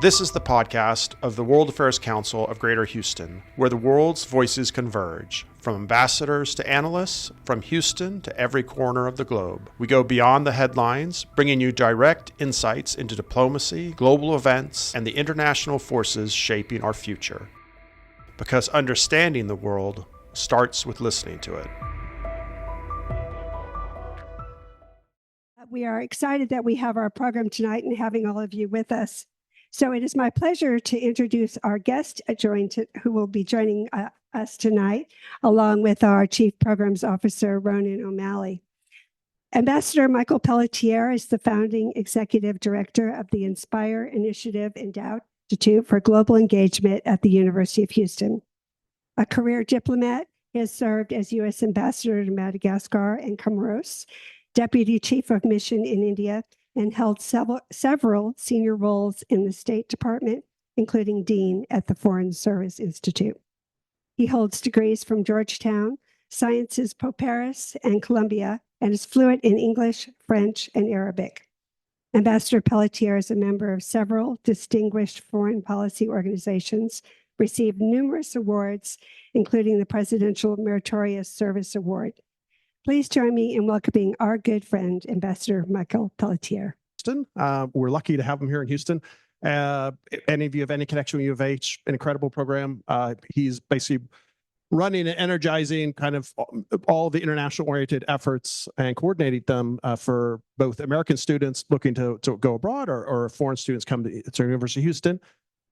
This is the podcast of the World Affairs Council of Greater Houston, where the world's voices converge, from ambassadors to analysts, from Houston to every corner of the globe. We go beyond the headlines, bringing you direct insights into diplomacy, global events, and the international forces shaping our future. Because understanding the world starts with listening to it. We are excited that we have our program tonight and having all of you with us. So it is my pleasure to introduce our guest who will be joining us tonight, along with our Chief Programs Officer, Ronan O'Malley. Ambassador Michael Pelletier is the founding executive director of the Inspire Initiative Endowed Institute for Global Engagement at the University of Houston. A career diplomat, he has served as U.S. Ambassador to Madagascar and Comoros, Deputy Chief of Mission in India, and held several senior roles in the State Department, including Dean at the Foreign Service Institute. He holds degrees from Georgetown, Sciences Po Paris, and Columbia, and is fluent in English, French, and Arabic. Ambassador Pelletier is a member of several distinguished foreign policy organizations, received numerous awards, including the Presidential Meritorious Service Award. Please join me in welcoming our good friend, Ambassador Michael Pelletier. We're lucky to have him here in Houston. Any of you have any connection with U of H, an incredible program. He's basically running and energizing kind of all the international-oriented efforts and coordinating them for both American students looking to go abroad or foreign students come to the University of Houston.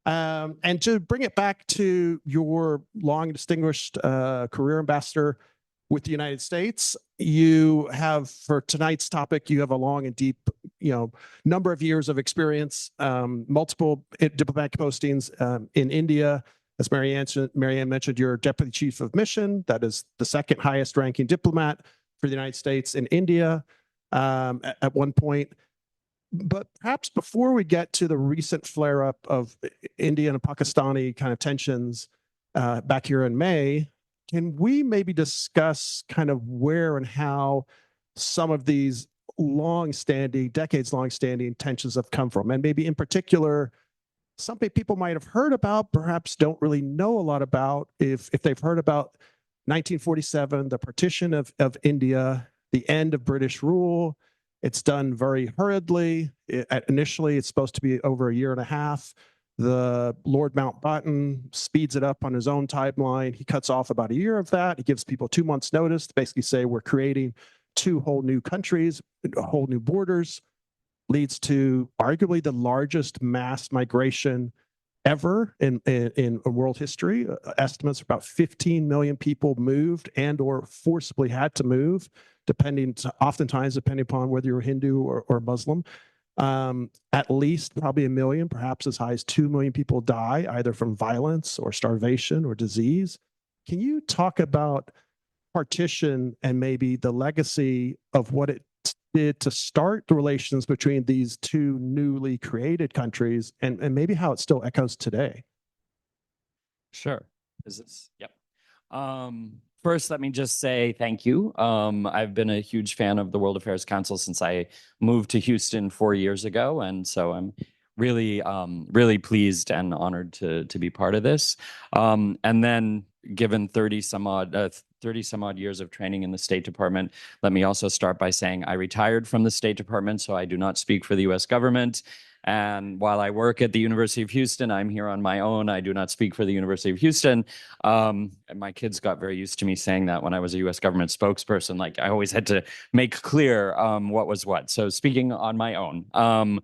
And to bring it back to your long distinguished career, Ambassador, with the United States, you have, for tonight's topic, you have a long and deep, number of years of experience, multiple diplomatic postings in India. As Marianne mentioned, you're Deputy Chief of Mission. That is the second highest ranking diplomat for the United States in India at one point. But perhaps before we get to the recent flare-up of Indian and Pakistani kind of tensions back here in May, can we maybe discuss kind of where and how some of these decades long-standing tensions have come from? And maybe in particular, something people might have heard about, perhaps don't really know a lot about, if they've heard about 1947, the partition of India, the end of British rule. It's done very hurriedly. Initially, it's supposed to be over a year and a half. The Lord Mountbatten speeds it up on his own timeline. He cuts off about a year of that. He gives people 2 months' notice to basically say we're creating two whole new countries, whole new borders. Leads to arguably the largest mass migration ever in world history. Estimates are about 15 million people moved and or forcibly had to move, oftentimes depending upon whether you're Hindu or Muslim. At least probably 1 million, perhaps as high as 2 million people die either from violence or starvation or disease. Can you talk about partition and maybe the legacy of what it did to start the relations between these two newly created countries and maybe how it still echoes today? Sure. Yep. First, let me just say thank you. I've been a huge fan of the World Affairs Council since I moved to Houston 4 years ago, and so I'm really, really pleased and honored to be part of this. And then, given 30 some odd years of training in the State Department, let me also start by saying I retired from the State Department, so I do not speak for the U.S. government. And while I work at the University of Houston, I'm here on my own. I do not speak for the University of Houston. And my kids got very used to me saying that when I was a U.S. government spokesperson. Like, I always had to make clear what was what. So speaking on my own.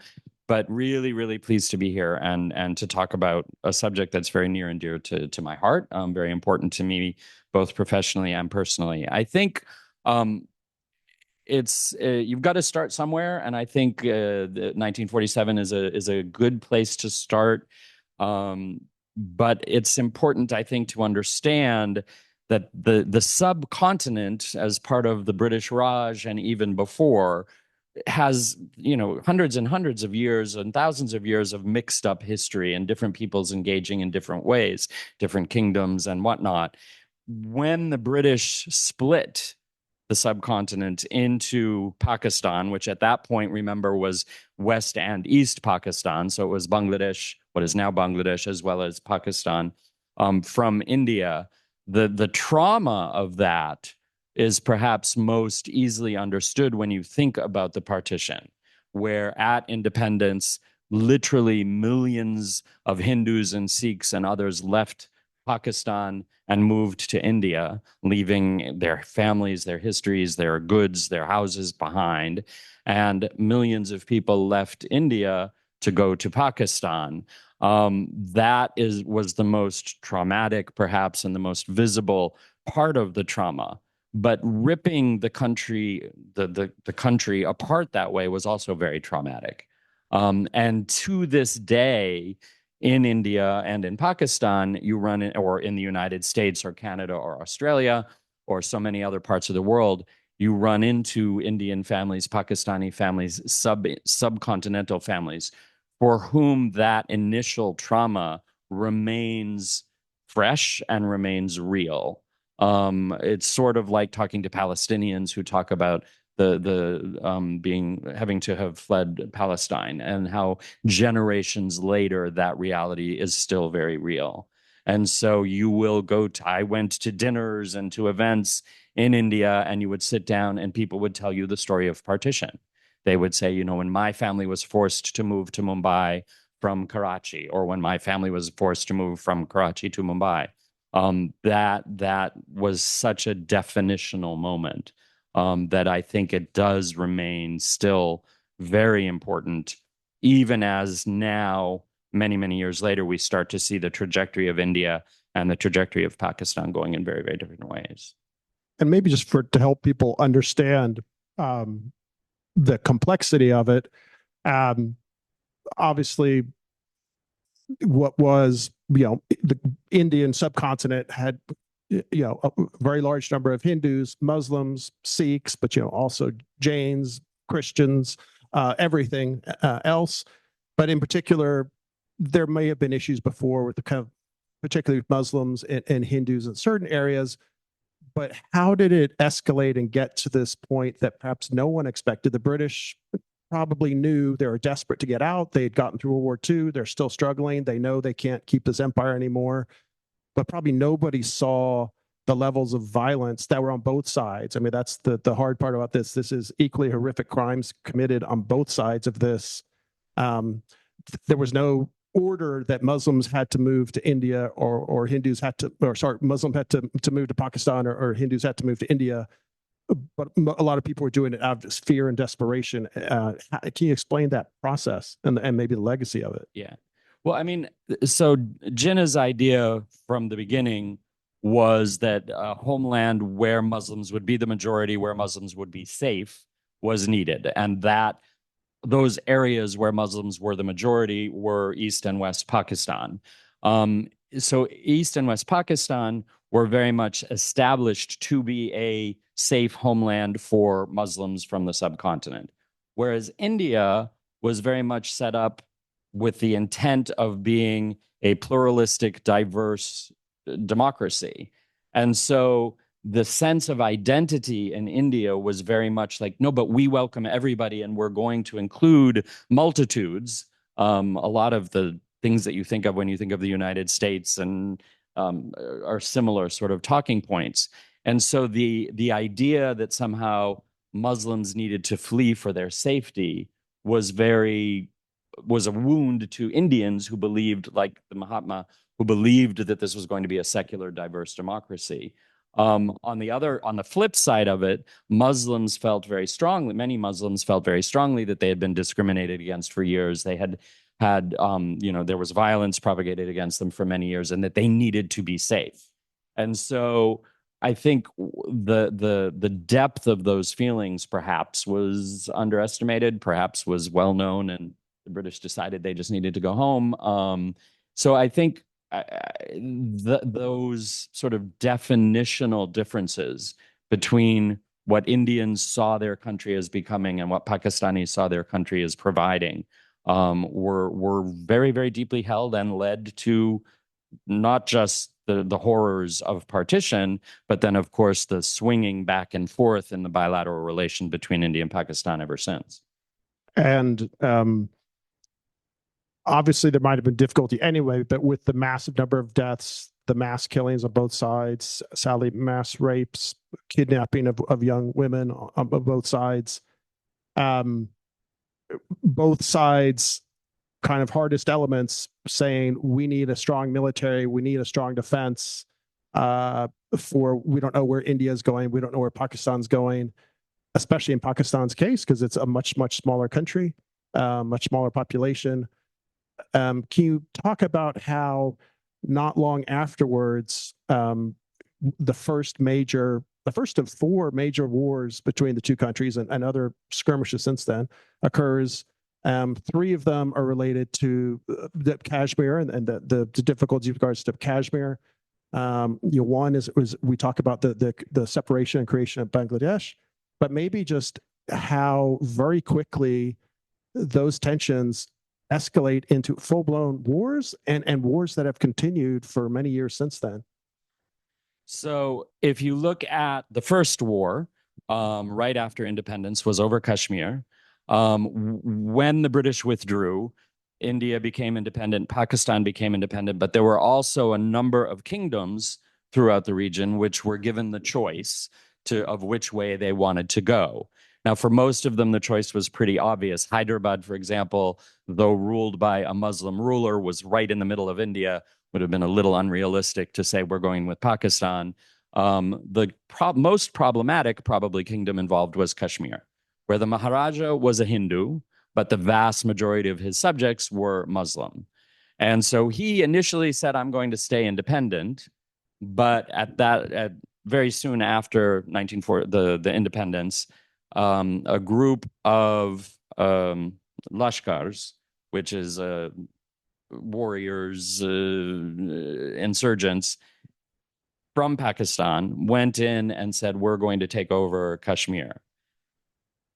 But really, really pleased to be here and to talk about a subject that's very near and dear to my heart, very important to me, both professionally and personally. I think it's you've got to start somewhere, and I think 1947 is a good place to start. But it's important, I think, to understand that the subcontinent, as part of the British Raj and even before, has hundreds and hundreds of years and thousands of years of mixed up history and different peoples engaging in different ways, different kingdoms and whatnot. When the British split the subcontinent into Pakistan, which at that point, remember, was West and East Pakistan. So it was Bangladesh, what is now Bangladesh, as well as Pakistan, from India. The trauma of that is perhaps most easily understood when you think about the partition, where at independence, literally millions of Hindus and Sikhs and others left Pakistan and moved to India, leaving their families, their histories, their goods, their houses behind. And millions of people left India to go to Pakistan. That was the most traumatic, perhaps, and the most visible part of the trauma. But ripping the country, the country apart that way was also very traumatic. And to this day, in India and in Pakistan, you run in, or in the United States or Canada or Australia or so many other parts of the world, you run into Indian families, Pakistani families, subcontinental families for whom that initial trauma remains fresh and remains real. It's sort of like talking to Palestinians who talk about having to have fled Palestine, and how generations later that reality is still very real. And so you will I went to dinners and to events in India, and you would sit down and people would tell you the story of partition. They would say, when my family was forced to move to Mumbai from Karachi, or when my family was forced to move from Karachi to Mumbai, that was such a definitional moment. That I think it does remain still very important, even as now, many, many years later, we start to see the trajectory of India and the trajectory of Pakistan going in very, very different ways. And maybe just to help people understand the complexity of it, obviously, what was, the Indian subcontinent had a very large number of Hindus, Muslims, Sikhs, but also Jains, Christians, everything else. But in particular, there may have been issues before with the kind of particularly Muslims and Hindus in certain areas. But how did it escalate and get to this point that perhaps no one expected? The British probably knew they were desperate to get out. They had gotten through World War II. They're still struggling. They know they can't keep this empire anymore. But probably nobody saw the levels of violence that were on both sides. I mean, that's the hard part about this. This is equally horrific crimes committed on both sides of this. There was no order that Muslims had to move to India, or Hindus had to, or sorry, Muslims had to move to Pakistan, or Hindus had to move to India. But a lot of people were doing it out of just fear and desperation. Can you explain that process and maybe the legacy of it? Yeah. Well, I mean, so Jinnah's idea from the beginning was that a homeland where Muslims would be the majority, where Muslims would be safe, was needed. And that those areas where Muslims were the majority were East and West Pakistan. So East and West Pakistan were very much established to be a safe homeland for Muslims from the subcontinent, whereas India was very much set up with the intent of being a pluralistic, diverse democracy. And so the sense of identity in India was very much like, no, but we welcome everybody and we're going to include multitudes. A lot of the things that you think of when you think of the United States and are similar sort of talking points. And so the idea that somehow Muslims needed to flee for their safety was a wound to Indians who believed, like the Mahatma, who believed that this was going to be a secular, diverse democracy. On the flip side of it, Muslims felt very strongly, many Muslims felt very strongly that they had been discriminated against for years. They had there was violence propagated against them for many years, and that they needed to be safe. And so I think the depth of those feelings perhaps was underestimated, perhaps was well known, and the British decided they just needed to go home. So I think those sort of definitional differences between what Indians saw their country as becoming and what Pakistanis saw their country as providing were very, very deeply held and led to not just the horrors of partition, but then, of course, the swinging back and forth in the bilateral relation between India and Pakistan ever since. And obviously, there might have been difficulty anyway, but with the massive number of deaths, the mass killings on both sides, sadly, mass rapes, kidnapping of young women on both sides, both sides kind of hardest elements saying we need a strong military, we need a strong defense we don't know where India is going, we don't know where Pakistan's going, especially in Pakistan's case, because it's a much, much smaller country, much smaller population. Can you talk about how not long afterwards, the first of 4 major wars between the two countries and other skirmishes since then occurs? 3 of them are related to the Kashmir and the difficulties with regards to Kashmir. One is we talk about the separation and creation of Bangladesh, but maybe just how very quickly those tensions escalate into full-blown wars and wars that have continued for many years since then. So if you look at the first war, right after independence, was over Kashmir. When the British withdrew, India became independent, Pakistan became independent, but there were also a number of kingdoms throughout the region which were given the choice of which way they wanted to go. Now, for most of them, the choice was pretty obvious. Hyderabad, for example, though ruled by a Muslim ruler, was right in the middle of India. Would have been a little unrealistic to say we're going with Pakistan. The most problematic, probably, kingdom involved was Kashmir, where the Maharaja was a Hindu, but the vast majority of his subjects were Muslim. And so he initially said, I'm going to stay independent. But very soon after 1940, the independence, a group of Lashkars, which is warriors, insurgents from Pakistan, went in and said, we're going to take over Kashmir.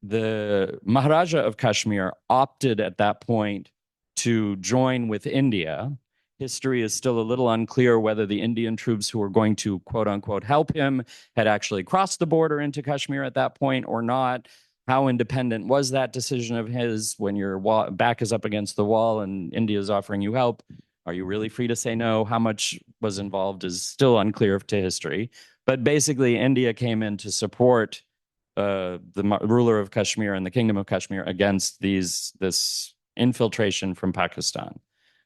The Maharaja of Kashmir opted at that point to join with India. History is still a little unclear whether the Indian troops who were going to, quote unquote, help him had actually crossed the border into Kashmir at that point or not. How independent was that decision of his? When your back is up against the wall and India is offering you help, are you really free to say no? How much was involved is still unclear to history. But basically, India came in to support the ruler of Kashmir and the kingdom of Kashmir against this infiltration from Pakistan.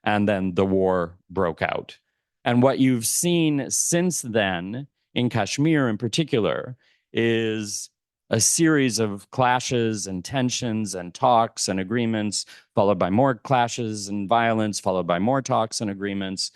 And then the war broke out. And what you've seen since then in Kashmir in particular is a series of clashes and tensions and talks and agreements, followed by more clashes and violence, followed by more talks and agreements,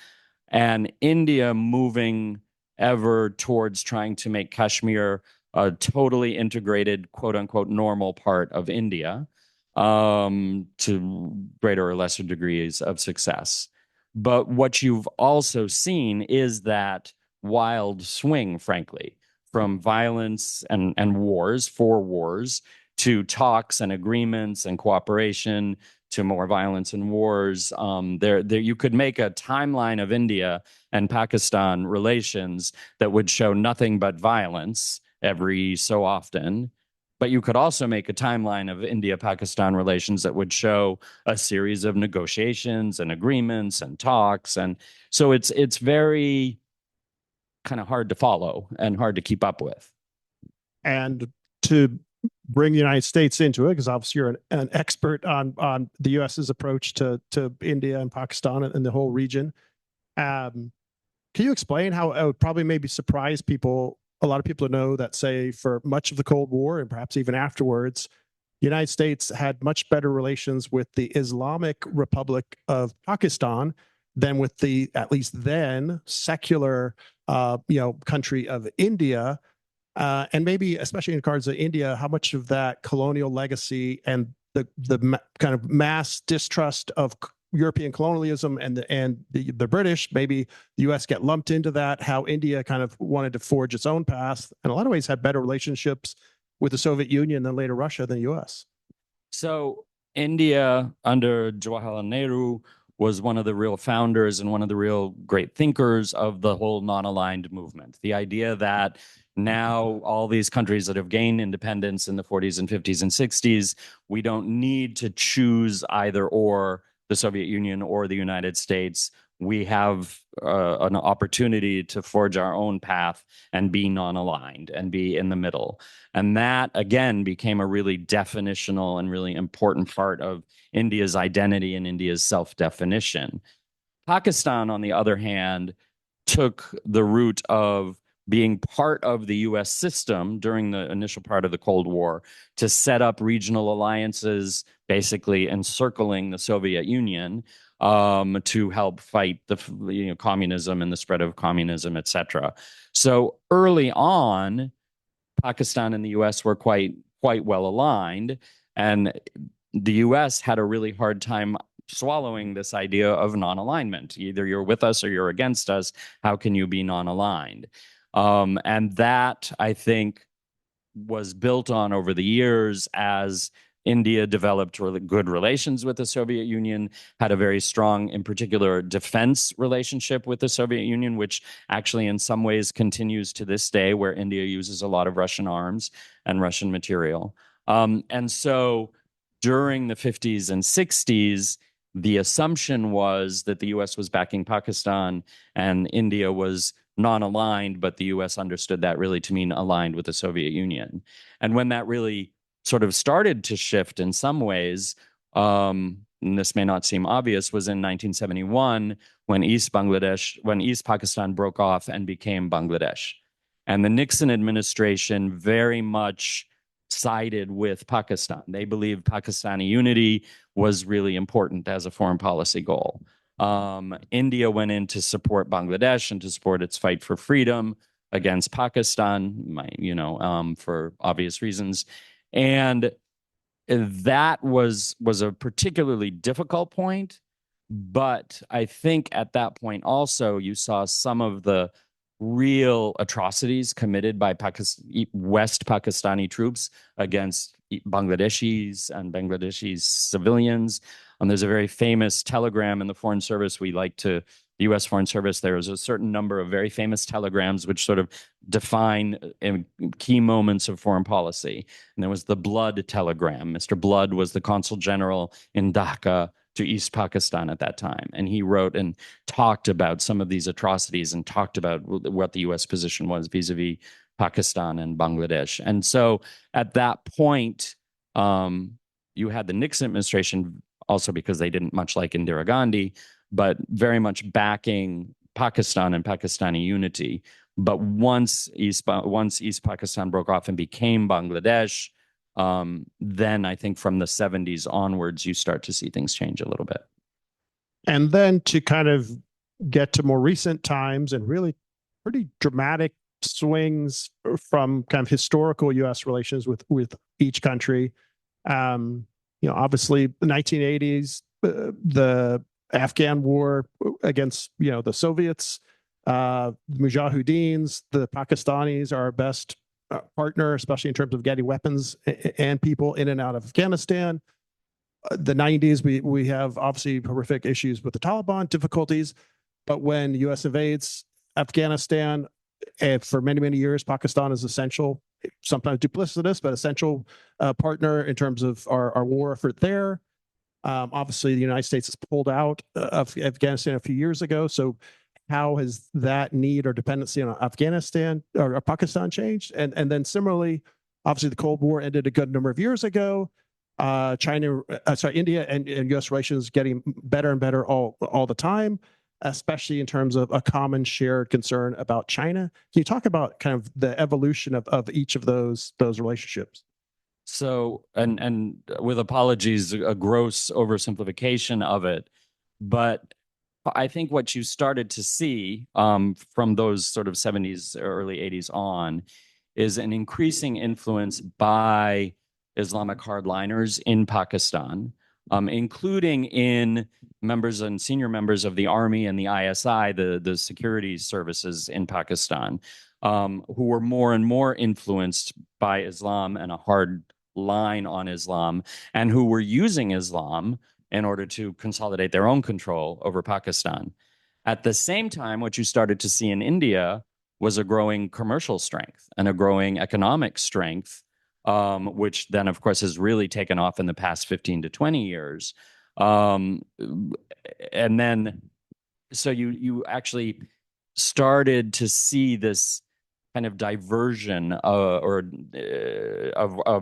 and India moving ever towards trying to make Kashmir a totally integrated, quote unquote, normal part of India, to greater or lesser degrees of success. But what you've also seen is that wild swing, frankly, from violence and wars, for wars, to talks and agreements and cooperation, to more violence and wars. You could make a timeline of India and Pakistan relations that would show nothing but violence every so often. But you could also make a timeline of India-Pakistan relations that would show a series of negotiations and agreements and talks. And so it's very kind of hard to follow and hard to keep up with. And to bring the United States into it, because obviously you're an expert on the U.S.'s approach to India and Pakistan and the whole region. Can you explain how it would probably maybe surprise people? A lot of people know that, say, for much of the Cold War and perhaps even afterwards, the United States had much better relations with the Islamic Republic of Pakistan than with the, at least then, secular, country of India. And maybe, especially in regards to India, how much of that colonial legacy and the kind of mass distrust of European colonialism and the British, maybe the U.S. get lumped into that, how India kind of wanted to forge its own path, and in a lot of ways had better relationships with the Soviet Union and later Russia than the U.S. So India under Jawaharlal Nehru was one of the real founders and one of the real great thinkers of the whole non-aligned movement. The idea that now all these countries that have gained independence in the 40s and 50s and 60s, we don't need to choose either or the Soviet Union or the United States. We have an opportunity to forge our own path and be non-aligned and be in the middle. And that, again, became a really definitional and really important part of India's identity and India's self-definition. Pakistan, on the other hand, took the route of being part of the US system during the initial part of the Cold War to set up regional alliances, basically encircling the Soviet Union, to help fight the communism and the spread of communism, etc. So early on, Pakistan and the US were quite well aligned, and the US had a really hard time swallowing this idea of non-alignment. Either you're with us or you're against us. How can you be non-aligned? And that, I think, was built on over the years as India developed really good relations with the Soviet Union, had a very strong, in particular, defense relationship with the Soviet Union, which actually in some ways continues to this day, where India uses a lot of Russian arms and Russian material. And so during the 50s and 60s, the assumption was that the US was backing Pakistan and India was non-aligned, but the US understood that really to mean aligned with the Soviet Union. And when that really sort of started to shift in some ways, and this may not seem obvious, was in 1971 when East Pakistan broke off and became Bangladesh. And the Nixon administration very much sided with Pakistan. They believed Pakistani unity was really important as a foreign policy goal. India went in to support Bangladesh and to support its fight for freedom against Pakistan, for obvious reasons. And that was a particularly difficult point. But I think at that point also you saw some of the real atrocities committed by West Pakistani troops against Bangladeshis and Bangladeshi civilians. There's a very famous telegram in the Foreign Service. The U.S. Foreign Service, there is a certain number of very famous telegrams which sort of define key moments of foreign policy. And there was the Blood telegram. Mr. Blood was the consul general in Dhaka to East Pakistan at that time. And he wrote and talked about some of these atrocities and talked about what the U.S. position was vis-a-vis Pakistan and Bangladesh. And so at that point, you had the Nixon administration, also because they didn't much like Indira Gandhi, but very much backing Pakistan and Pakistani unity. But once East Pakistan broke off and became Bangladesh, then I think from the 70s onwards, you start to see things change a little bit. And then to kind of get to more recent times and really pretty dramatic swings from kind of historical U.S. relations with each country. Obviously the 1980s, the Afghan war against, the Soviets, Mujahideens, the Pakistanis are our best partner, especially in terms of getting weapons and people in and out of Afghanistan. The 90s, we have obviously horrific issues with the Taliban, difficulties, but when the U.S. invades Afghanistan, and for many, many years, Pakistan is essential, sometimes duplicitous, but essential partner in terms of our war effort there. Obviously, the United States has pulled out of Afghanistan a few years ago. So how has that need or dependency on Afghanistan or Pakistan changed? And then similarly, obviously, the Cold War ended a good number of years ago. India and U.S. relations getting better and better all the time, especially in terms of a common shared concern about China. Can you talk about kind of the evolution of each of those relationships? So, and with apologies, a gross oversimplification of it, but I think what you started to see from those sort of 70s, early 80s on is an increasing influence by Islamic hardliners in Pakistan, including in members and senior members of the army and the ISI, the security services in Pakistan, who were more and more influenced by Islam and a hard line on Islam, and who were using Islam in order to consolidate their own control over Pakistan. At the same time, what you started to see in India was a growing commercial strength and a growing economic strength, which then, of course, has really taken off in the past 15 to 20 years. And then, so you actually started to see this kind of diversion of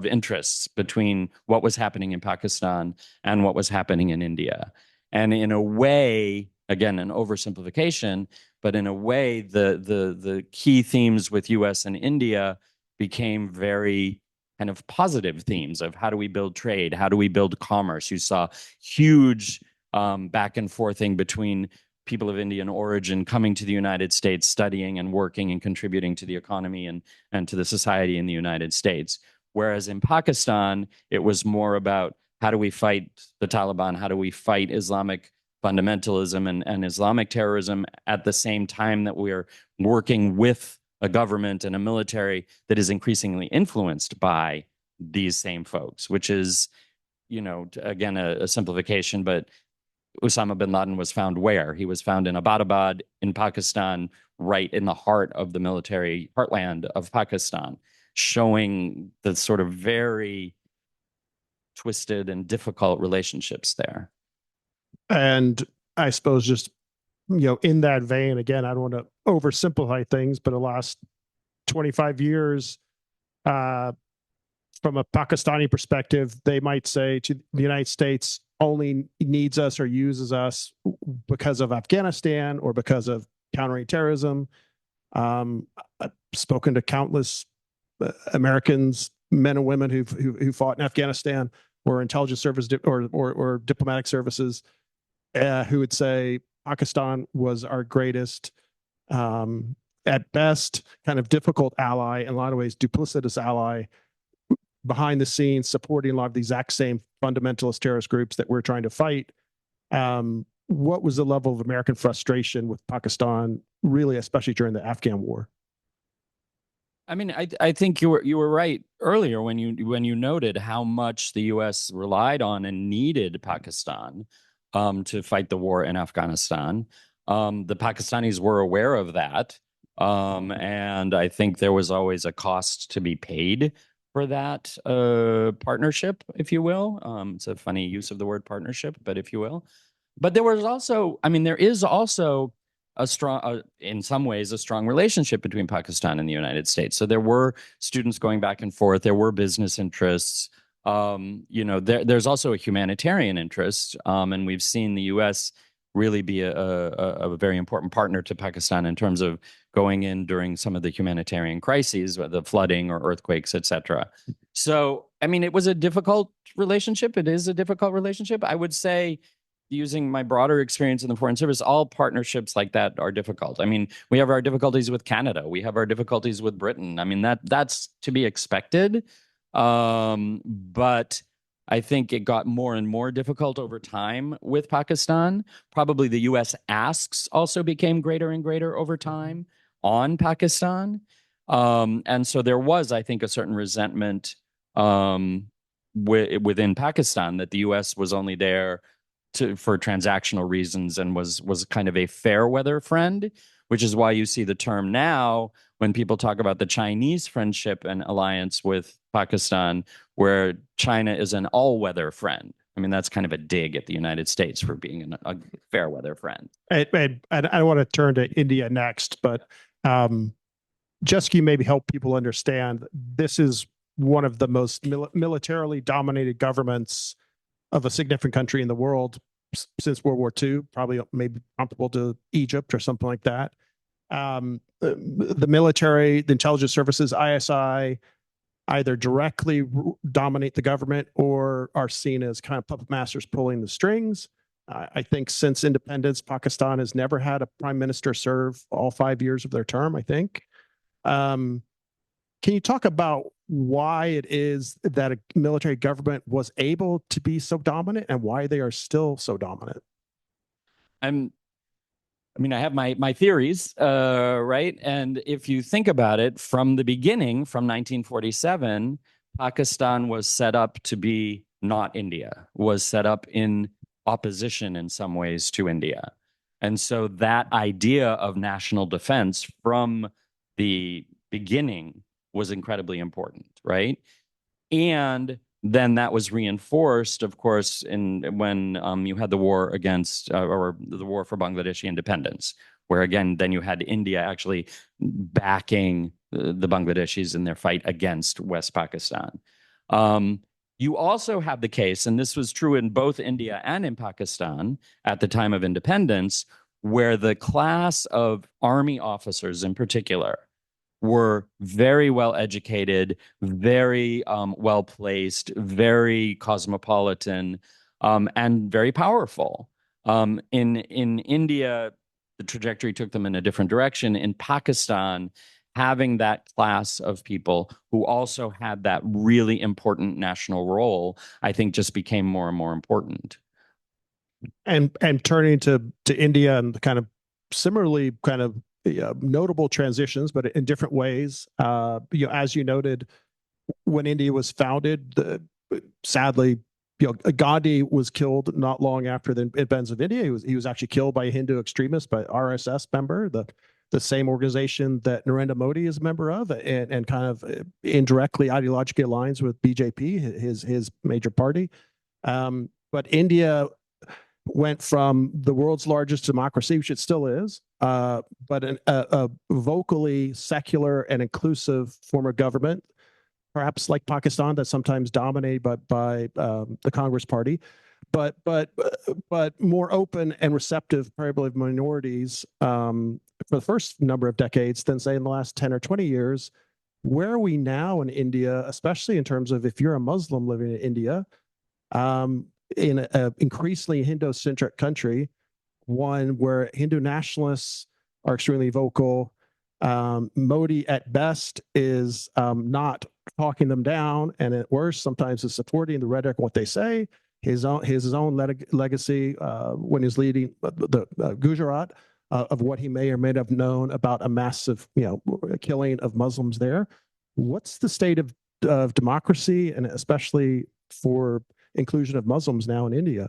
interests between what was happening in Pakistan and what was happening in India. And in a way, again, an oversimplification, but in a way, the key themes with US and India became very kind of positive themes of how do we build trade? How do we build commerce? You saw huge back and forthing between people of Indian origin coming to the United States, studying and working and contributing to the economy and to the society in the United States. Whereas in Pakistan, it was more about how do we fight the Taliban? How do we fight Islamic fundamentalism and Islamic terrorism at the same time that we're working with a government and a military that is increasingly influenced by these same folks, which is, again, a simplification, but Osama bin Laden was found where? He was found in Abbottabad in Pakistan, right in the heart of the military heartland of Pakistan, showing the sort of very twisted and difficult relationships there. And I suppose just, in that vein, again, I don't want to oversimplify things, but the last 25 years, from a Pakistani perspective, they might say to the United States only needs us or uses us because of Afghanistan or because of countering terrorism. I've spoken to countless Americans, men and women who fought in Afghanistan or intelligence service or diplomatic services, who would say Pakistan was our greatest, at best, kind of difficult ally, in a lot of ways, duplicitous ally, behind the scenes, supporting a lot of the exact same fundamentalist terrorist groups that we're trying to fight. What was the level of American frustration with Pakistan, really, especially during the Afghan war? I mean, I think you were right earlier when you noted how much the U.S. relied on and needed Pakistan to fight the war in Afghanistan. The Pakistanis were aware of that, and I think there was always a cost to be paid for that partnership, if you will. It's a funny use of the word partnership, but if you will. But there is also a strong, in some ways, a strong relationship between Pakistan and the United States. So there were students going back and forth. There were business interests. There's also a humanitarian interest, and we've seen the U.S. really be a very important partner to Pakistan in terms of going in during some of the humanitarian crises, the flooding or earthquakes, etc. So, I mean, it was a difficult relationship. It is a difficult relationship. I would say, using my broader experience in the Foreign Service, all partnerships like that are difficult. I mean, we have our difficulties with Canada. We have our difficulties with Britain. I mean, that's to be expected. But I think it got more and more difficult over time with Pakistan. Probably the U.S. asks also became greater and greater over time on Pakistan. And so there was, I think, a certain resentment within Pakistan that the U.S. was only there for transactional reasons and was kind of a fair weather friend, which is why you see the term now when people talk about the Chinese friendship and alliance with Pakistan, where China is an all-weather friend. I mean, that's kind of a dig at the United States for being a fair weather friend. And I want to turn to India next, but just can you maybe help people understand, this is one of the most militarily dominated governments of a significant country in the world since World War II, probably maybe comparable to Egypt or something like that. The military, the intelligence services, ISI, either directly dominate the government or are seen as kind of puppet masters pulling the strings. I think since independence, Pakistan has never had a prime minister serve all 5 years of their term, I think. Can you talk about why it is that a military government was able to be so dominant and why they are still so dominant? I have my theories, right? And if you think about it, from the beginning, from 1947, Pakistan was set up to be not India, was set up in opposition in some ways to India. And so that idea of national defense from the beginning was incredibly important, right? And then that was reinforced, of course, when you had the war against or the war for Bangladeshi independence, where again, then you had India actually backing the Bangladeshis in their fight against West Pakistan. You also have the case, and this was true in both India and in Pakistan at the time of independence, where the class of army officers in particular were very well educated, very well placed, very cosmopolitan, and very powerful. In India, the trajectory took them in a different direction. In Pakistan, having that class of people who also had that really important national role, I think just became more and more important. And turning to India and the kind of similarly kind of notable transitions, but in different ways. As you noted, when India was founded, sadly, Gandhi was killed not long after the events of India. He was actually killed by a Hindu extremist, by RSS member, the same organization that Narendra Modi is a member of, and kind of indirectly ideologically aligns with BJP, his major party. But India went from the world's largest democracy, which it still is, but a vocally secular and inclusive form of government, perhaps like Pakistan, that's sometimes dominated by the Congress Party, but more open and receptive, probably of minorities for the first number of decades than, say, in the last 10 or 20 years. Where are we now in India, especially in terms of if you're a Muslim living in India, in an increasingly Hindu-centric country, one where Hindu nationalists are extremely vocal. Modi, at best, is not talking them down, and at worst, sometimes is supporting the rhetoric, what they say. His own legacy when he's leading the Gujarat of what he may or may have known about a massive, killing of Muslims there. What's the state of democracy, and especially for inclusion of Muslims now in India?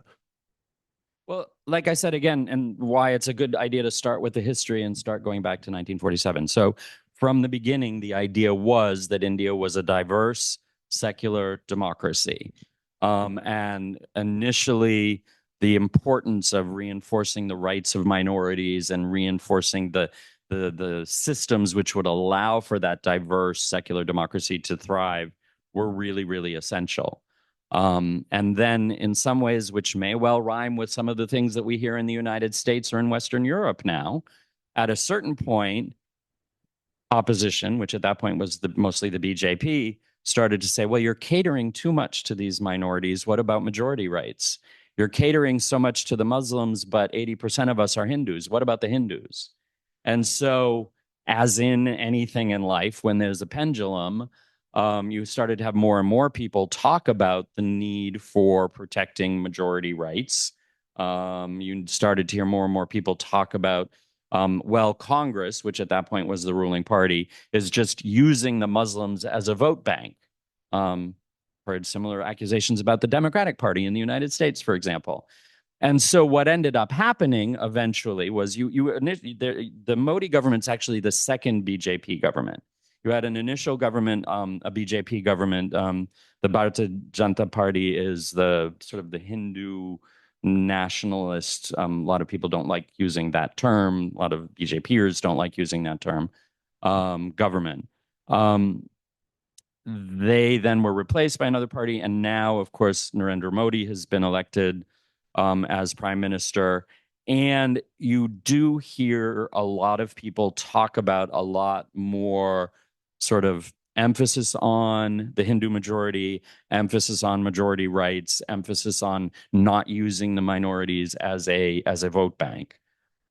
Well, like I said again, and why it's a good idea to start with the history and start going back to 1947. So from the beginning, the idea was that India was a diverse, secular democracy. And initially, the importance of reinforcing the rights of minorities and reinforcing the systems which would allow for that diverse secular democracy to thrive were really, really essential. And then in some ways, which may well rhyme with some of the things that we hear in the United States or in Western Europe now, at a certain point, opposition, which at that point was mostly the BJP, started to say, well, you're catering too much to these minorities. What about majority rights? You're catering so much to the Muslims, but 80% of us are Hindus. What about the Hindus? And so, as in anything in life, when there's a pendulum, you started to have more and more people talk about the need for protecting majority rights. You started to hear more and more people talk about, Congress, which at that point was the ruling party, is just using the Muslims as a vote bank. Heard similar accusations about the Democratic Party in the United States, for example. And so what ended up happening eventually was the Modi government's actually the second BJP government. You had an initial government, a BJP government. The Bharatiya Janata Party is the sort of the Hindu nationalist. A lot of people don't like using that term. A lot of BJPers don't like using that term. Government. They then were replaced by another party, and now, of course, Narendra Modi has been elected as prime minister. And you do hear a lot of people talk about a lot more sort of emphasis on the Hindu majority, emphasis on majority rights, emphasis on not using the minorities as a vote bank.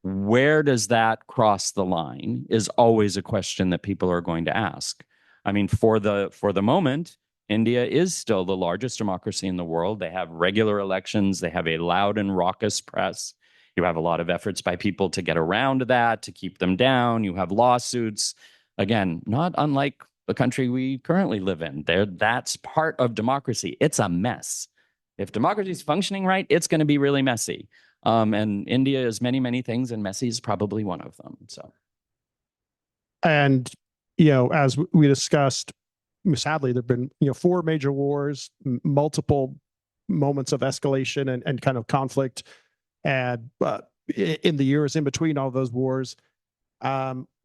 Where does that cross the line is always a question that people are going to ask. I mean, for the moment, India is still the largest democracy in the world. They have regular elections. They have a loud and raucous press. You have a lot of efforts by people to get around that, to keep them down. You have lawsuits. Again, not unlike the country we currently live in. That's part of democracy. It's a mess. If democracy is functioning right, it's going to be really messy. And India is many, many things, and messy is probably one of them. So, And, as we discussed, sadly, there've been, 4 major wars, multiple moments of escalation and kind of conflict. And in the years in between all those wars,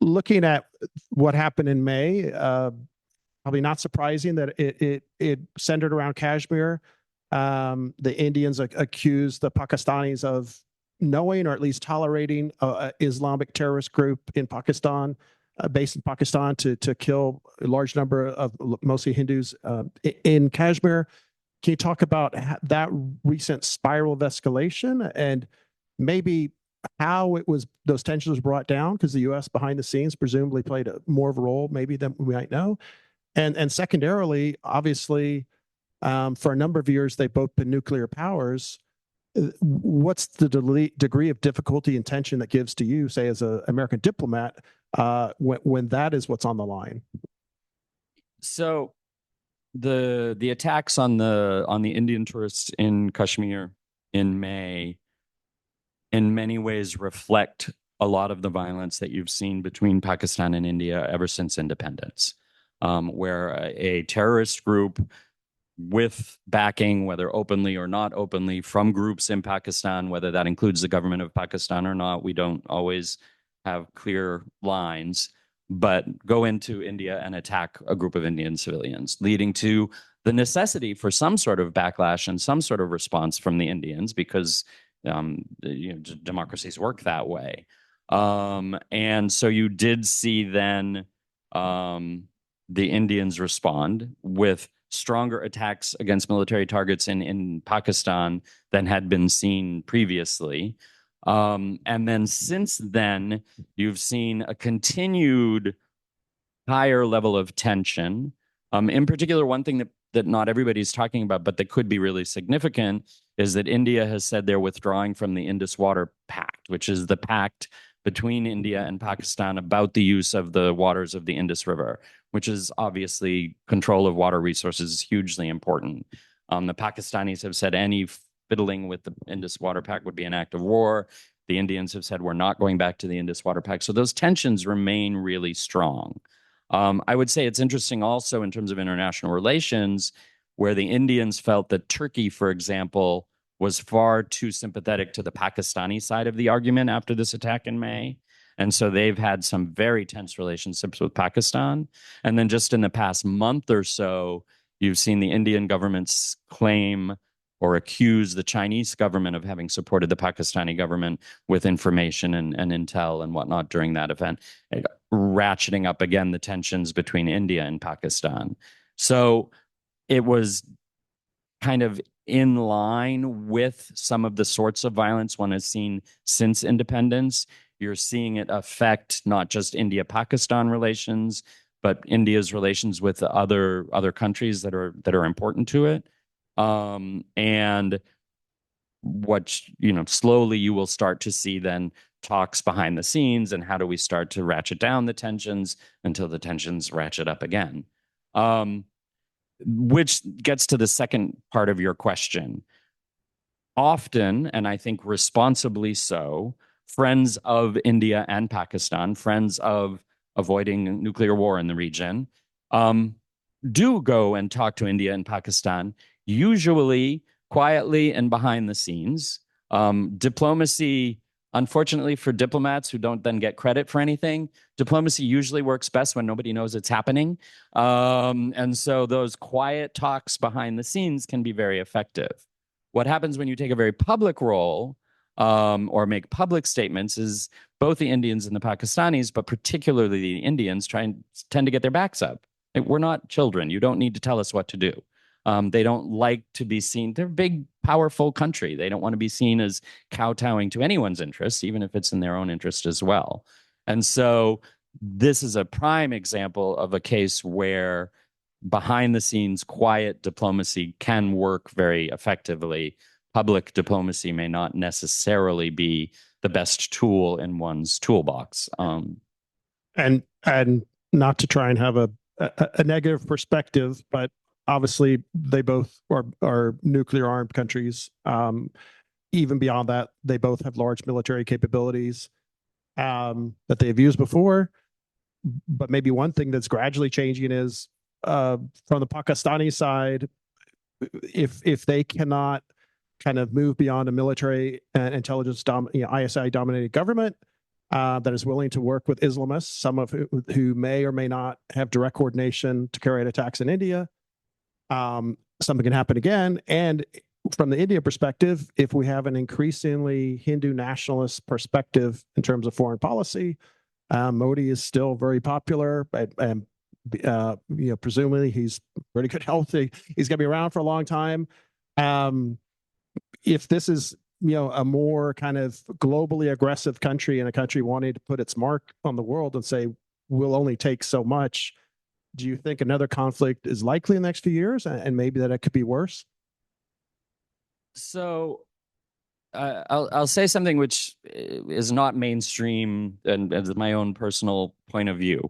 looking at what happened in May, probably not surprising that it centered around Kashmir. The Indians accused the Pakistanis of knowing or at least tolerating an Islamic terrorist group in Pakistan, based in Pakistan, to kill a large number of mostly Hindus in Kashmir. Can you talk about that recent spiral of escalation and maybe how those tensions were brought down? Because the U.S. behind the scenes presumably played more of a role maybe than we might know. And secondarily, obviously, for a number of years, they've both been nuclear powers. What's the degree of difficulty and tension that gives to you, say, as an American diplomat, when that is what's on the line? So the attacks on the Indian tourists in Kashmir in May in many ways reflect a lot of the violence that you've seen between Pakistan and India ever since independence, where a terrorist group with backing, whether openly or not openly, from groups in Pakistan, whether that includes the government of Pakistan or not, we don't always have clear lines, but go into India and attack a group of Indian civilians, leading to the necessity for some sort of backlash and some sort of response from the Indians, because democracies work that way. And so you did see then the Indians respond with stronger attacks against military targets in Pakistan than had been seen previously. And then since then, you've seen a continued higher level of tension. In particular, one thing that not everybody's talking about, but that could be really significant, is that India has said they're withdrawing from the Indus Water Pact, which is the pact between India and Pakistan about the use of the waters of the Indus River, which is obviously control of water resources is hugely important. The Pakistanis have said any fiddling with the Indus Water Pact would be an act of war. The Indians have said we're not going back to the Indus Water Pact. So those tensions remain really strong. I would say it's interesting also in terms of international relations, where the Indians felt that Turkey, for example, was far too sympathetic to the Pakistani side of the argument after this attack in May. And so they've had some very tense relationships with Pakistan. And then just in the past month or so, you've seen the Indian government's claim or accuse the Chinese government of having supported the Pakistani government with information and intel and whatnot during that event, ratcheting up again the tensions between India and Pakistan. So it was kind of in line with some of the sorts of violence one has seen since independence. You're seeing it affect not just India-Pakistan relations, but India's relations with the other countries that are important to it. And what, slowly you will start to see then talks behind the scenes and how do we start to ratchet down the tensions until the tensions ratchet up again. Which gets to the second part of your question. Often, and I think responsibly so, friends of India and Pakistan, friends of avoiding nuclear war in the region, do go and talk to India and Pakistan, usually quietly and behind the scenes. Diplomacy, unfortunately for diplomats who don't then get credit for anything, diplomacy usually works best when nobody knows it's happening. And so those quiet talks behind the scenes can be very effective. What happens when you take a very public role or make public statements is both the Indians and the Pakistanis, but particularly the Indians, tend to get their backs up. We're not children. You don't need to tell us what to do. They don't like to be seen. They're a big, powerful country. They don't want to be seen as kowtowing to anyone's interests, even if it's in their own interest as well. And so this is a prime example of a case where behind the scenes, quiet diplomacy can work very effectively. Public diplomacy may not necessarily be the best tool in one's toolbox. And not to try and have a negative perspective, but obviously, they both are nuclear armed countries. Even beyond that, they both have large military capabilities that they've used before. But maybe one thing that's gradually changing is from the Pakistani side, if they cannot kind of move beyond a military and intelligence ISI dominated government that is willing to work with Islamists, some of who may or may not have direct coordination to carry out attacks in India, something can happen again. And from the India perspective, if we have an increasingly Hindu nationalist perspective in terms of foreign policy, Modi is still very popular, and presumably he's pretty good health. He's going to be around for a long time. If this is a more kind of globally aggressive country and a country wanting to put its mark on the world and say we'll only take so much, do you think another conflict is likely in the next few years, and maybe that it could be worse? So I'll say something which is not mainstream and is my own personal point of view,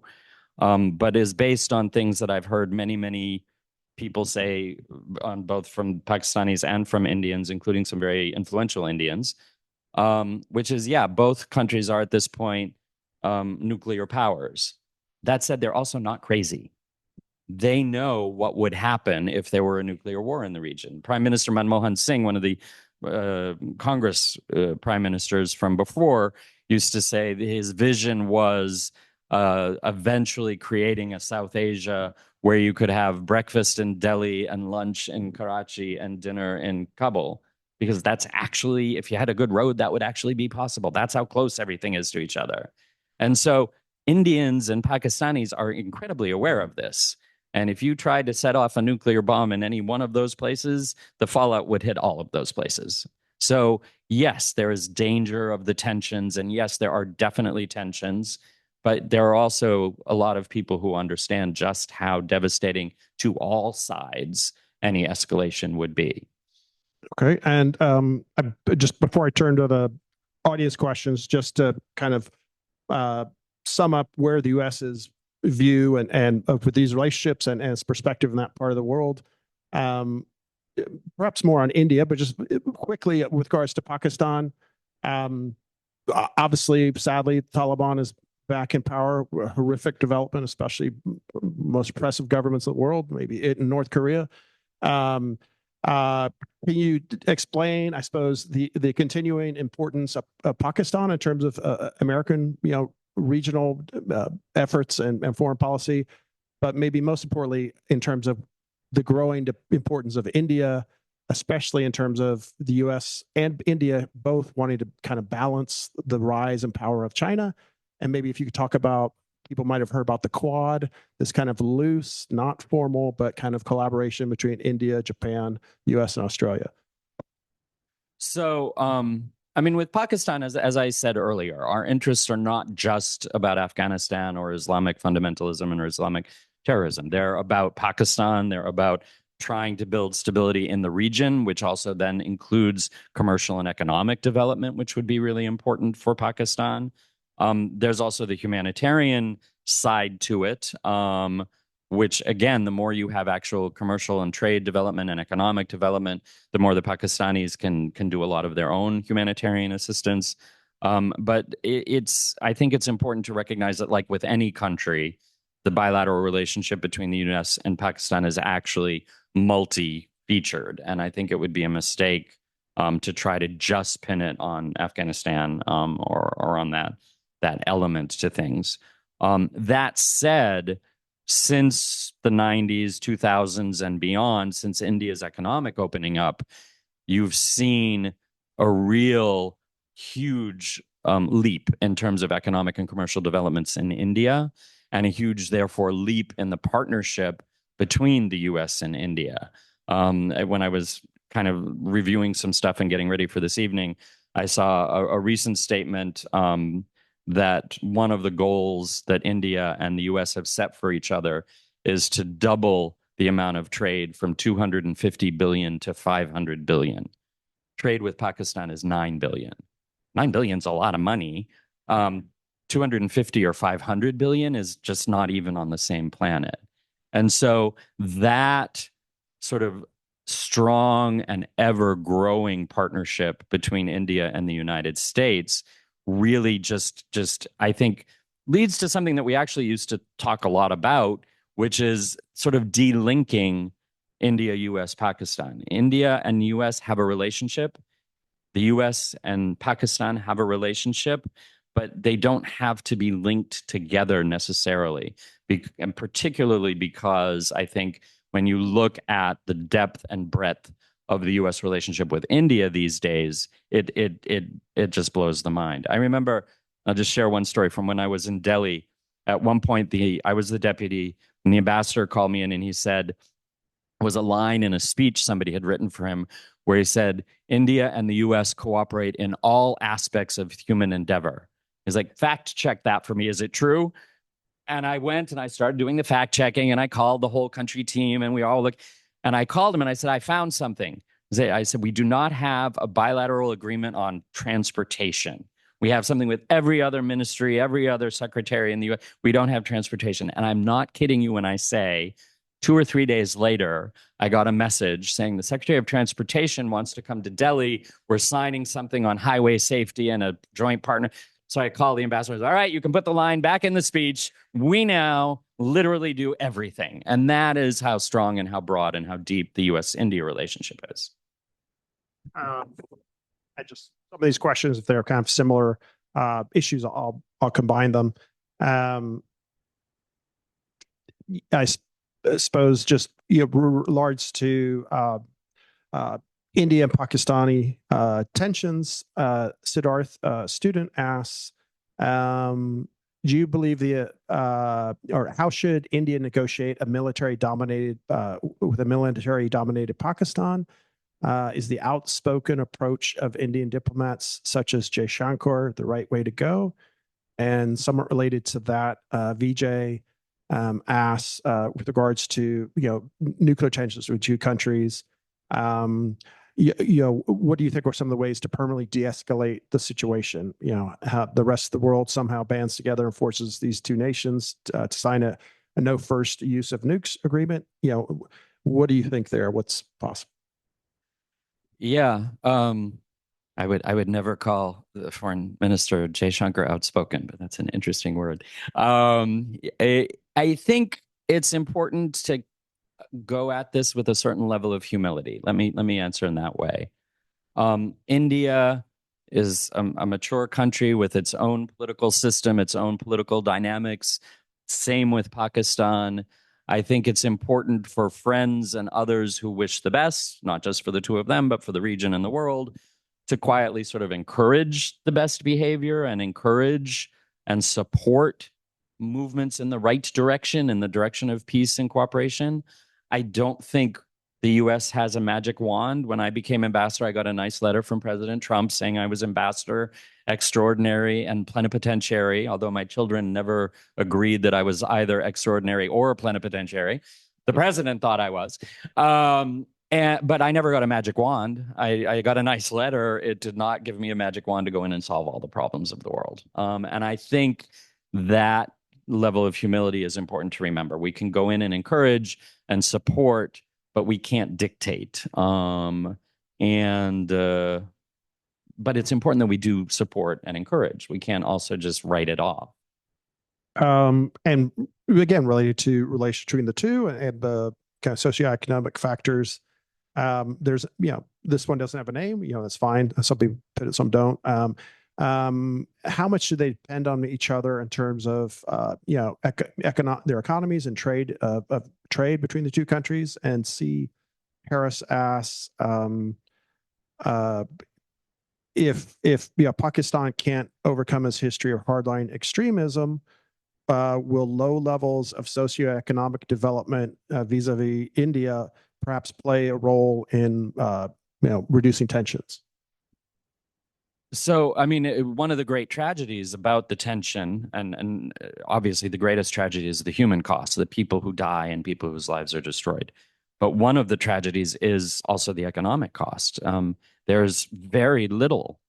but is based on things that I've heard many people say, on both from Pakistanis and from Indians, including some very influential Indians, which is, yeah, both countries are at this point nuclear powers. That said, they're also not crazy. They know what would happen if there were a nuclear war in the region. Prime Minister Manmohan Singh, one of the Congress prime ministers from before, used to say his vision was eventually creating a South Asia where you could have breakfast in Delhi and lunch in Karachi and dinner in Kabul, because that's actually, if you had a good road, that would actually be possible. That's how close everything is to each other. And so Indians and Pakistanis are incredibly aware of this. And if you tried to set off a nuclear bomb in any one of those places, the fallout would hit all of those places. So yes, there is danger of the tensions, and yes, there are definitely tensions, but there are also a lot of people who understand just how devastating to all sides any escalation would be. Okay, and just before I turn to the audience questions, just to kind of sum up where the U.S.'s view and with these relationships and its perspective in that part of the world, perhaps more on India, but just quickly with regards to Pakistan. Obviously, sadly, Taliban is back in power. A horrific development, especially most oppressive governments in the world, maybe it in North Korea. Can you explain, I suppose, the continuing importance of Pakistan in terms of American, regional efforts and foreign policy, but maybe most importantly in terms of the growing importance of India, especially in terms of the U.S. and India both wanting to kind of balance the rise and power of China? And maybe if you could talk about, people might have heard about the Quad, this kind of loose, not formal, but kind of collaboration between India, Japan, U.S., and Australia. So, with Pakistan, as I said earlier, our interests are not just about Afghanistan or Islamic fundamentalism or Islamic terrorism. They're about Pakistan. They're about trying to build stability in the region, which also then includes commercial and economic development, which would be really important for Pakistan. There's also the humanitarian side to it, which, again, the more you have actual commercial and trade development and economic development, the more the Pakistanis can do a lot of their own humanitarian assistance. But I think it's important to recognize that, like with any country, the bilateral relationship between the U.S. and Pakistan is actually multi-featured. And I think it would be a mistake to try to just pin it on Afghanistan or on that element to things. That said, since the 90s, 2000s, and beyond, since India's economic opening up, you've seen a real huge leap in terms of economic and commercial developments in India, and a huge, therefore, leap in the partnership between the U.S. and India. When I was kind of reviewing some stuff and getting ready for this evening, I saw a recent statement that one of the goals that India and the U.S. have set for each other is to double the amount of trade from 250 billion to 500 billion. Trade with Pakistan is 9 billion. 9 billion is a lot of money. 250 or 500 billion is just not even on the same planet. And so that sort of strong and ever growing partnership between India and the United States really just I think leads to something that we actually used to talk a lot about, which is sort of delinking India, US, Pakistan. India and US have a relationship. The US and Pakistan have a relationship, but they don't have to be linked together necessarily. And particularly because I think when you look at the depth and breadth of the US relationship with India these days, it just blows the mind. I remember, I'll just share one story from when I was in Delhi. At one point, I was the deputy, and the ambassador called me in and he said, was a line in a speech somebody had written for him where he said, India and the US cooperate in all aspects of human endeavor. He's like, fact check that for me. Is it true? And I went and I started doing the fact checking, and I called the whole country team, and we all looked, and I called him and I said, I found something. I said, we do not have a bilateral agreement on transportation. We have something with every other ministry, every other secretary in the US. We don't have transportation. And I'm not kidding you when I say 2 or 3 days later, I got a message saying the Secretary of Transportation wants to come to Delhi. We're signing something on highway safety and a joint partner. So I called the ambassadors. All right, you can put the line back in the speech. We now literally do everything. And that is how strong and how broad and how deep the US-India relationship is. I just, some of these questions, if they're kind of similar issues, I'll combine them. I suppose just, regards to India and Pakistani tensions. Siddharth, student asks, do you believe or how should India negotiate a military dominated with a military dominated Pakistan? Is the outspoken approach of Indian diplomats such as Jay Shankar the right way to go? And somewhat related to that, Vijay asks, with regards to nuclear tensions with two countries, what do you think are some of the ways to permanently de-escalate the situation? How the rest of the world somehow bands together and forces these two nations to sign a no first use of nukes agreement. What do you think there? What's possible? Yeah, I would never call the foreign minister Jay Shankar outspoken, but that's an interesting word. I think it's important to go at this with a certain level of humility. Let me answer in that way. India is a mature country with its own political system, its own political dynamics. Same with Pakistan. I think it's important for friends and others who wish the best, not just for the two of them, but for the region and the world, to quietly sort of encourage the best behavior and encourage and support movements in the right direction, in the direction of peace and cooperation. I don't think the US has a magic wand. When I became ambassador, I got a nice letter from President Trump saying I was ambassador extraordinary and plenipotentiary, although my children never agreed that I was either extraordinary or plenipotentiary. The president thought I was. But I never got a magic wand. I got a nice letter. It did not give me a magic wand to go in and solve all the problems of the world. And I think that level of humility is important to remember. We can go in and encourage and support, but we can't dictate. But it's important that we do support and encourage. We can't also just write it off. And again, related to relation between the two and the kind of socioeconomic factors. There's, this one doesn't have a name, that's fine. Some people put it, some don't. How much do they depend on each other in terms of, their economies and trade between the two countries? And C. Harris asks, if Pakistan can't overcome its history of hardline extremism, will low levels of socioeconomic development vis-a-vis India perhaps play a role in reducing tensions? So, I mean, one of the great tragedies about the tension, and obviously the greatest tragedy is the human cost, the people who die and people whose lives are destroyed. But one of the tragedies is also the economic cost. There's very little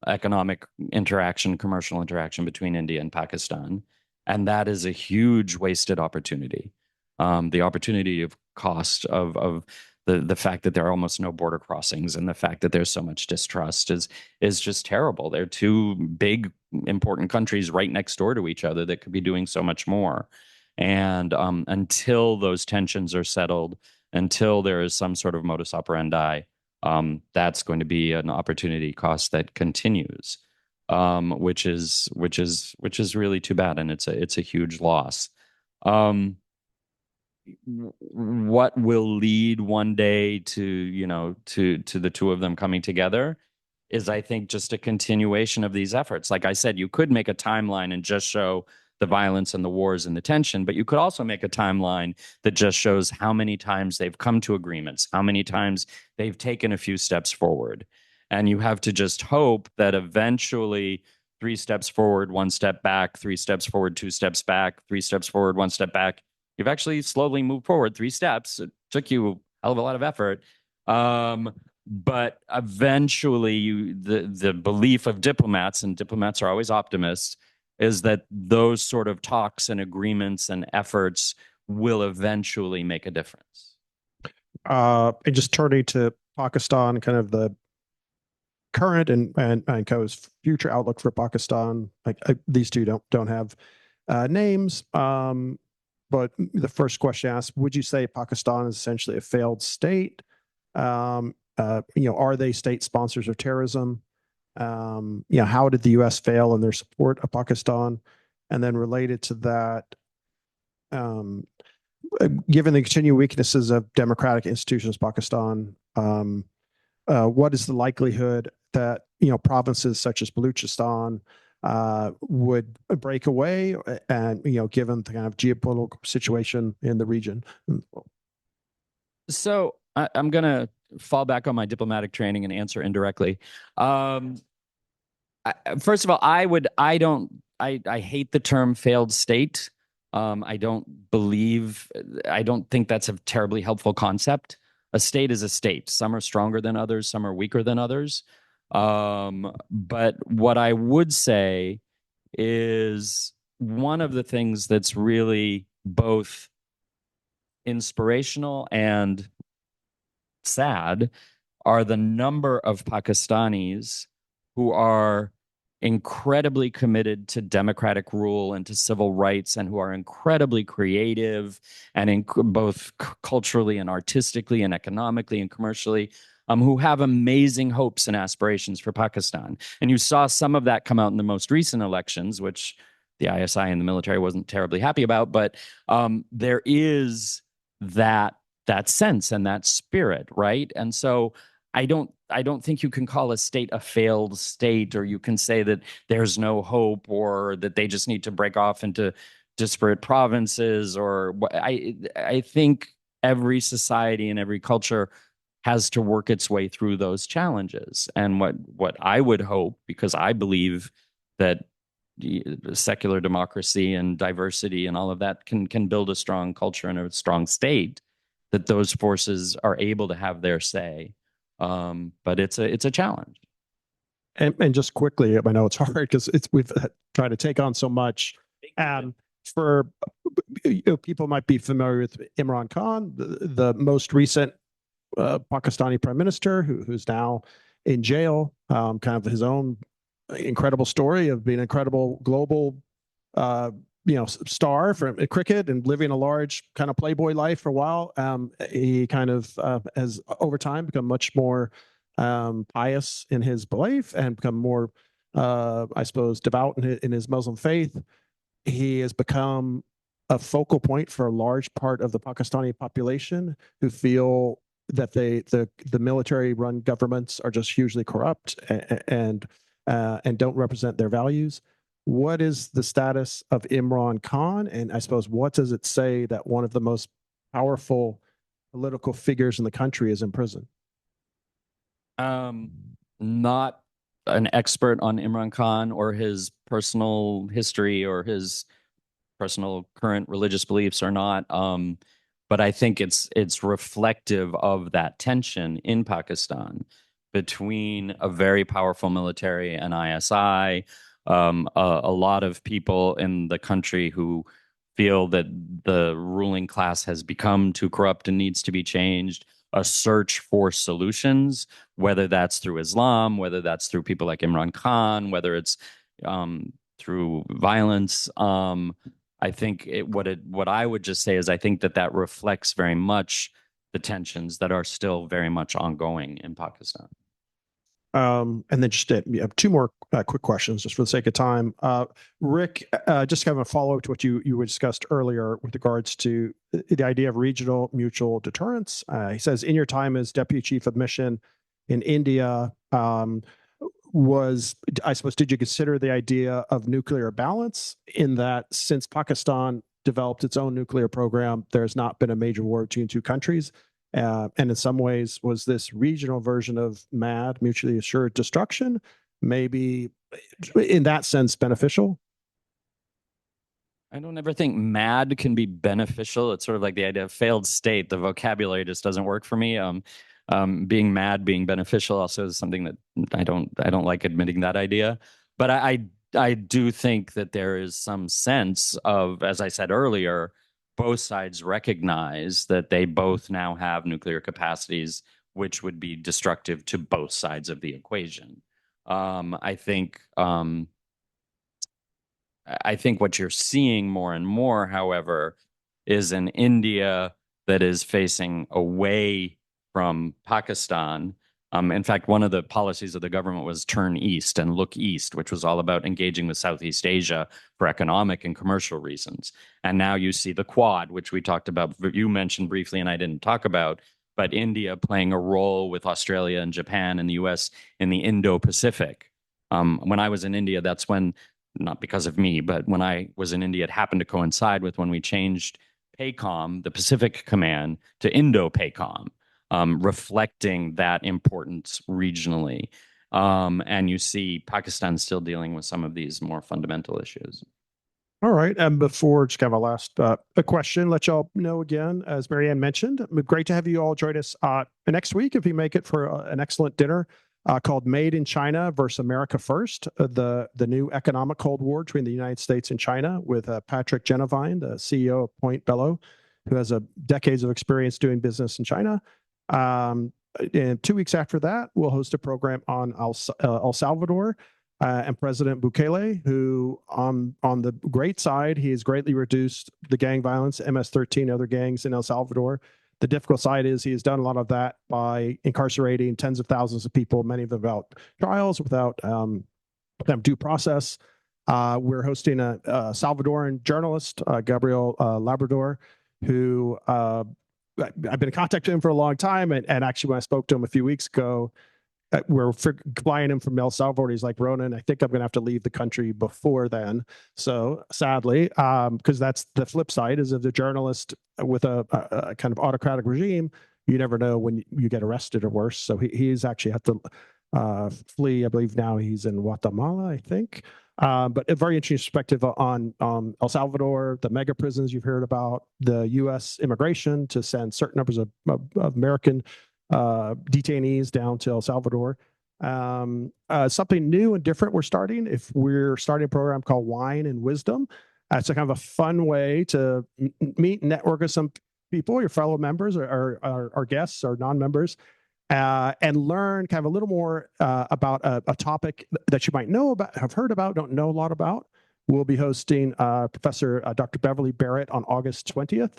economic interaction, commercial interaction between India and Pakistan. And that is a huge wasted opportunity. The opportunity of cost of the fact that there are almost no border crossings and the fact that there's so much distrust is just terrible. They're two big, important countries right next door to each other that could be doing so much more. And until those tensions are settled, until there is some sort of modus operandi, that's going to be an opportunity cost that continues, which is really too bad, and it's a huge loss. What will lead one day to to the two of them coming together is, I think, just a continuation of these efforts. Like I said, you could make a timeline and just show the violence and the wars and the tension, but you could also make a timeline that just shows how many times they've come to agreements, how many times they've taken a few steps forward. And you have to just hope that eventually 3 steps forward, 1 step back, 3 steps forward, 2 steps back, 3 steps forward, 1 step back. You've actually slowly moved forward 3 steps. It took you a hell of a lot of effort. But eventually the belief of diplomats, and diplomats are always optimists, is that those sort of talks and agreements and efforts will eventually make a difference. And just turning to Pakistan, kind of the current and kind of future outlook for Pakistan. Like these two don't have names. But the first question asked, would you say Pakistan is essentially a failed state? Are they state sponsors of terrorism? How did the U.S. fail in their support of Pakistan? And then related to that, given the continued weaknesses of democratic institutions, Pakistan, what is the likelihood that provinces such as Baluchistan would break away, and given the kind of geopolitical situation in the region? So I'm going to fall back on my diplomatic training and answer indirectly. First of all, I hate the term failed state. I don't think that's a terribly helpful concept. A state is a state. Some are stronger than others, some are weaker than others. But what I would say is, one of the things that's really both inspirational and sad are the number of Pakistanis who are incredibly committed to democratic rule and to civil rights, and who are incredibly creative and both culturally and artistically and economically and commercially, who have amazing hopes and aspirations for Pakistan. And you saw some of that come out in the most recent elections, which the ISI and the military wasn't terribly happy about. But there is that sense and that spirit, right? And so I don't think you can call a state a failed state, or you can say that there's no hope, or that they just need to break off into disparate provinces. Or I think every society and every culture has to work its way through those challenges. And what I would hope, because I believe that secular democracy and diversity and all of that can build a strong culture and a strong state, that those forces are able to have their say. But it's a challenge. And just quickly, I know it's hard because we've tried to take on so much. For people might be familiar with Imran Khan, the most recent Pakistani prime minister, who's now in jail. Kind of his own incredible story of being an incredible global star for cricket and living a large kind of playboy life for a while. He kind of has over time become much more pious in his belief and become more, I suppose, devout in his Muslim faith. He has become a focal point for a large part of the Pakistani population who feel that the military-run governments are just hugely corrupt and don't represent their values. What is the status of Imran Khan? And I suppose, what does it say that one of the most powerful political figures in the country is in prison? Not an expert on Imran Khan or his personal history or his personal current religious beliefs or not. But I think it's reflective of that tension in Pakistan between a very powerful military and ISI. A lot of people in the country who feel that the ruling class has become too corrupt and needs to be changed. a search for solutions, whether that's through Islam, whether that's through people like Imran Khan, whether it's through violence. I think what I would just say is I think that reflects very much the tensions that are still very much ongoing in Pakistan. And then just two more quick questions, just for the sake of time. Rick, just kind of a follow-up to what you discussed earlier with regards to the idea of regional mutual deterrence. He says, in your time as Deputy Chief of Mission in India, I suppose, did you consider the idea of nuclear balance, in that since Pakistan developed its own nuclear program, there's not been a major war between two countries? And in some ways, was this regional version of MAD, mutually assured destruction, maybe in that sense beneficial? I don't ever think MAD can be beneficial. It's sort of like the idea of failed state. The vocabulary just doesn't work for me. Being mad, being beneficial also is something that I don't like admitting that idea. But I do think that there is some sense of, as I said earlier, both sides recognize that they both now have nuclear capacities, which would be destructive to both sides of the equation. I think what you're seeing more and more, however, is an India that is facing away from Pakistan. In fact, one of the policies of the government was turn east and look east, which was all about engaging with Southeast Asia for economic and commercial reasons. And now you see the Quad, which we talked about, you mentioned briefly and I didn't talk about, but India playing a role with Australia and Japan and the US in the Indo-Pacific. When I was in India, that's when, not because of me, but when I was in India, it happened to coincide with when we changed PACOM, the Pacific Command, to Indo-PACOM. Reflecting that importance regionally. And you see Pakistan still dealing with some of these more fundamental issues. All right. And before just kind of a last a question, let y'all know again, as Marianne mentioned, great to have you all join us next week if you make it for an excellent dinner called Made in China versus America First, the new economic Cold War between the United States and China, with Patrick Genevine, the CEO of Point Bello, who has decades of experience doing business in China. And 2 weeks after that, we'll host a program on El Salvador and President Bukele, who on the great side, he has greatly reduced the gang violence, MS-13, other gangs in El Salvador. The difficult side is he has done a lot of that by incarcerating tens of thousands of people, many of them without trials, without due process. We're hosting a Salvadoran journalist, Gabriel Labrador, who I've been in contact with him for a long time. And actually, when I spoke to him a few weeks ago, we're flying him from El Salvador. He's like, Ronan, I think I'm going to have to leave the country before then. So sadly, because that's the flip side, is if the journalist with a kind of autocratic regime, you never know when you get arrested or worse. So he's actually had to flee. I believe now he's in Guatemala, I think. But a very interesting perspective on El Salvador, the mega prisons you've heard about, the U.S. immigration to send certain numbers of American detainees down to El Salvador. Something new and different we're starting a program called Wine and Wisdom. It's a kind of a fun way to meet and network with some people, your fellow members or guests or non-members, and learn kind of a little more about a topic that you might know about, have heard about, don't know a lot about. We'll be hosting Professor Dr. Beverly Barrett on August 20th,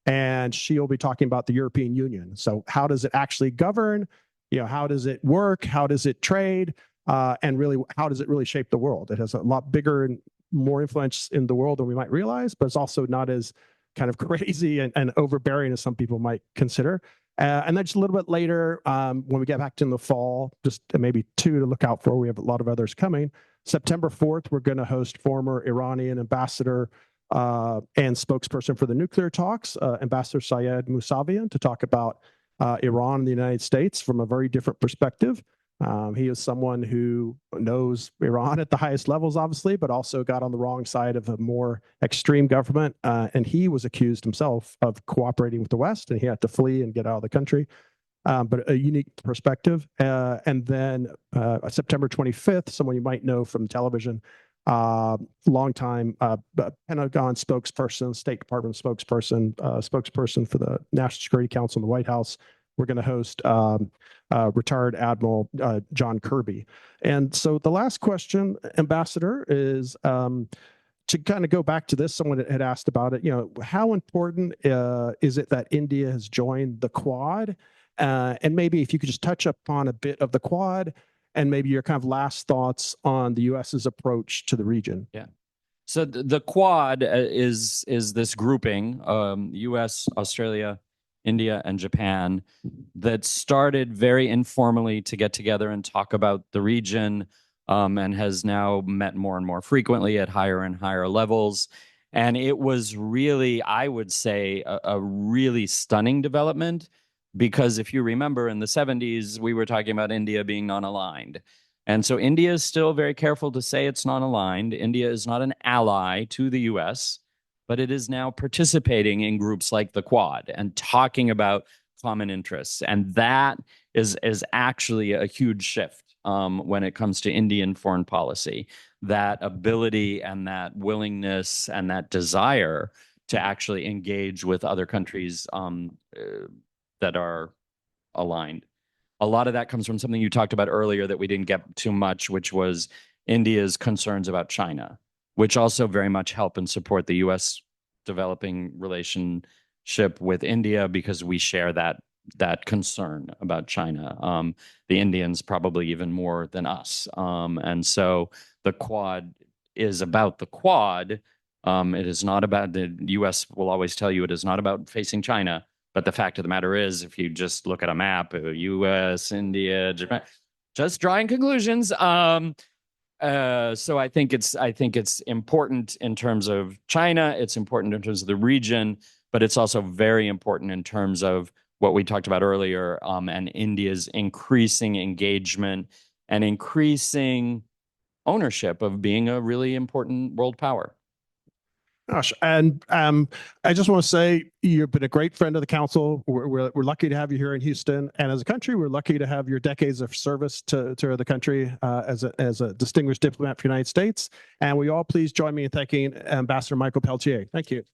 and she'll be talking about the European Union. So how does it actually govern? How does it work? How does it trade? And really, how does it really shape the world? It has a lot bigger and more influence in the world than we might realize, but it's also not as kind of crazy and overbearing as some people might consider. And then just a little bit later, when we get back to in the fall, just maybe 2 to look out for. We have a lot of others coming. September 4th, we're going to host former Iranian ambassador and spokesperson for the nuclear talks, Ambassador Syed Mousavian, to talk about Iran and the United States from a very different perspective. He is someone who knows Iran at the highest levels, obviously, but also got on the wrong side of a more extreme government. And he was accused himself of cooperating with the West, and he had to flee and get out of the country. But a unique perspective. And then September 25th, someone you might know from television, longtime Pentagon spokesperson, State Department spokesperson for the National Security Council in the White House, we're going to host retired Admiral John Kirby. And so the last question, Ambassador, is to kind of go back to this. Someone had asked about it. How important is it that India has joined the Quad? And maybe if you could just touch upon a bit of the Quad and maybe your kind of last thoughts on the US's approach to the region. Yeah. So the Quad is this grouping, US, Australia, India, and Japan, that started very informally to get together and talk about the region, and has now met more and more frequently at higher and higher levels. And it was really, I would say, a really stunning development, because if you remember in the 70s, we were talking about India being non-aligned. And so India is still very careful to say it's non-aligned. India is not an ally to the US, but it is now participating in groups like the Quad and talking about common interests. And that is actually a huge shift when it comes to Indian foreign policy. That ability and that willingness and that desire to actually engage with other countries that are aligned. A lot of that comes from something you talked about earlier that we didn't get too much, which was India's concerns about China, which also very much help and support the U.S. developing relationship with India, because we share that concern about China. The Indians probably even more than us. And so the Quad is about the Quad. It is not about, the U.S. will always tell you it is not about facing China. But the fact of the matter is, if you just look at a map, U.S., India, Japan, just drawing conclusions. So I think it's important in terms of China. It's important in terms of the region, but it's also very important in terms of what we talked about earlier, and India's increasing engagement and increasing ownership of being a really important world power. Gosh, and I just want to say you've been a great friend of the council. We're lucky to have you here in Houston, and as a country, we're lucky to have your decades of service to the country as a distinguished diplomat for the United States. And will you all please join me in thanking Ambassador Michael Pelletier? Thank you.